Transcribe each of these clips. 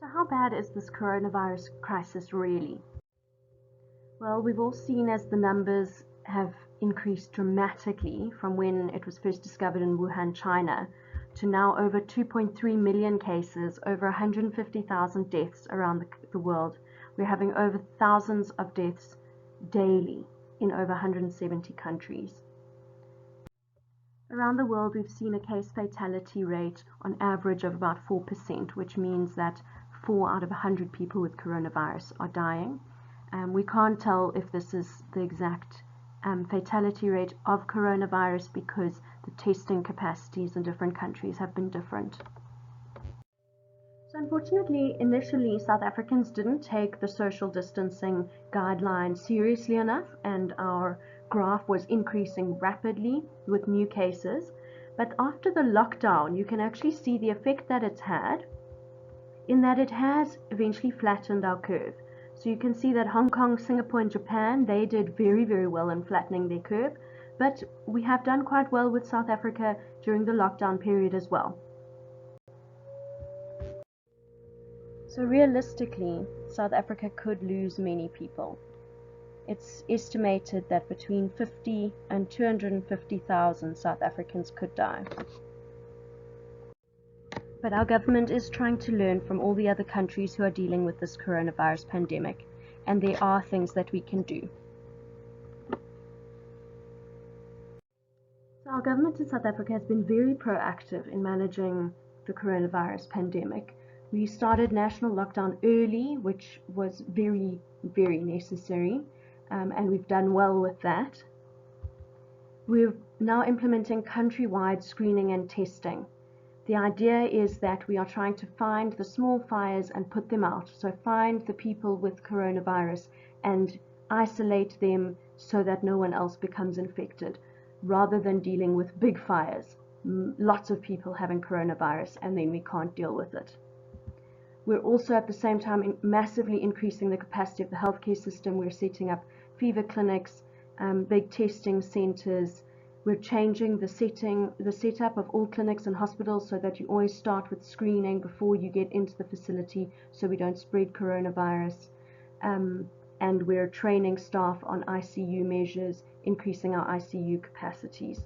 So how bad is this coronavirus crisis really? Well, we've all seen as the numbers have increased dramatically from when it was first discovered in Wuhan, China, to now over 2.3 million cases, over 150,000 deaths around the world. We're having over thousands of deaths daily in over 170 countries. Around the world, we've seen a case fatality rate on average of about 4%, which means that 4 out of 100 people with coronavirus are dying. We can't tell if this is the exact fatality rate of coronavirus because the testing capacities in different countries have been different. So unfortunately, initially, South Africans didn't take the social distancing guidelines seriously enough, and our graph was increasing rapidly with new cases. But after the lockdown, you can actually see the effect that it's had, in that it has eventually flattened our curve. So you can see that Hong Kong, Singapore, and Japan, they did very, very well in flattening their curve. But we have done quite well with South Africa during the lockdown period as well. So realistically, South Africa could lose many people. It's estimated that between 50 and 250,000 South Africans could die. But our government is trying to learn from all the other countries who are dealing with this coronavirus pandemic, and there are things that we can do. So our government in South Africa has been very proactive in managing the coronavirus pandemic. We started national lockdown early, which was very, very necessary, and we've done well with that. We're now implementing countrywide screening and testing. The idea is that we are trying to find the small fires and put them out. So find the people with coronavirus and isolate them so that no one else becomes infected, rather than dealing with big fires, lots of people having coronavirus, and then we can't deal with it. We're also at the same time massively increasing the capacity of the healthcare system. We're setting up fever clinics, big testing centers. We're changing the setup of all clinics and hospitals so that you always start with screening before you get into the facility so we don't spread coronavirus. And we're training staff on ICU measures, increasing our ICU capacities.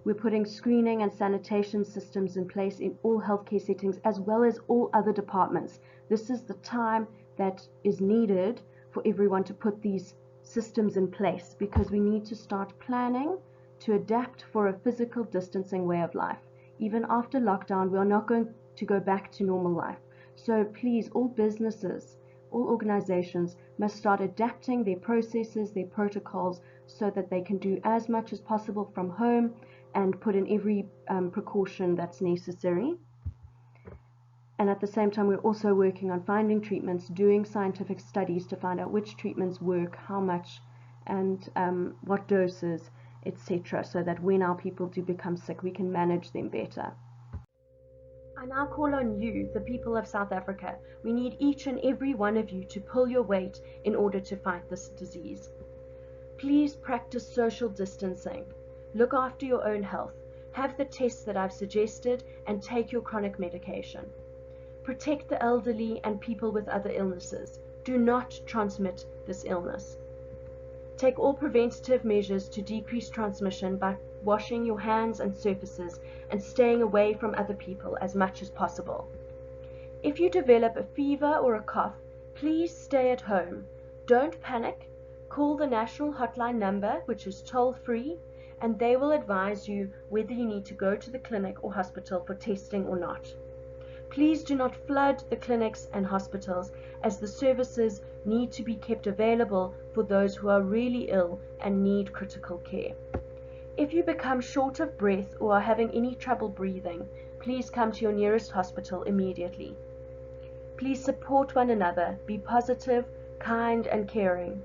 We're putting screening and sanitation systems in place in all healthcare settings as well as all other departments. This is the time that is needed for everyone to put these systems in place, because we need to start planning to adapt for a physical distancing way of life. Even after lockdown, we are not going to go back to normal life. So please, all businesses, all organizations must start adapting their processes, their protocols, so that they can do as much as possible from home and put in every precaution that's necessary. And at the same time, we're also working on finding treatments, doing scientific studies to find out which treatments work, how much, and what doses, etc., so that when our people do become sick, we can manage them better. I now call on you, the people of South Africa. We need each and every one of you to pull your weight in order to fight this disease. Please practice social distancing. Look after your own health. Have the tests that I've suggested and take your chronic medication. Protect the elderly and people with other illnesses. Do not transmit this illness. Take all preventative measures to decrease transmission by washing your hands and surfaces and staying away from other people as much as possible. If you develop a fever or a cough, please stay at home. Don't panic. Call the national hotline number, which is toll-free, and they will advise you whether you need to go to the clinic or hospital for testing or not. Please do not flood the clinics and hospitals, as the services need to be kept available for those who are really ill and need critical care. If you become short of breath or are having any trouble breathing, please come to your nearest hospital immediately. Please support one another, be positive, kind, and caring.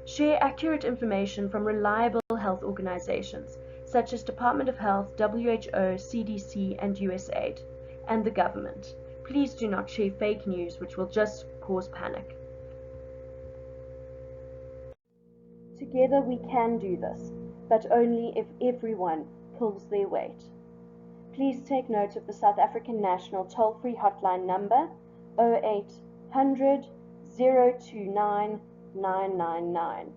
Share accurate information from reliable health organizations, such as Department of Health, WHO, CDC, and USAID, and the government. Please do not share fake news, which will just cause panic. Together we can do this, but only if everyone pulls their weight. Please take note of the South African National toll-free hotline number, 0800 029 999,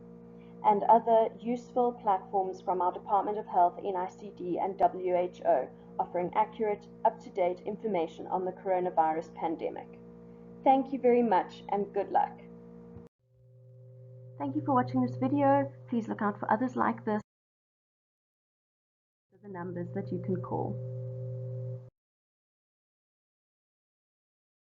and other useful platforms from our Department of Health, NICD, and WHO, offering accurate, up-to-date information on the coronavirus pandemic. Thank you very much and good luck. Thank you for watching this video. Please look out for others like this. The numbers that you can call.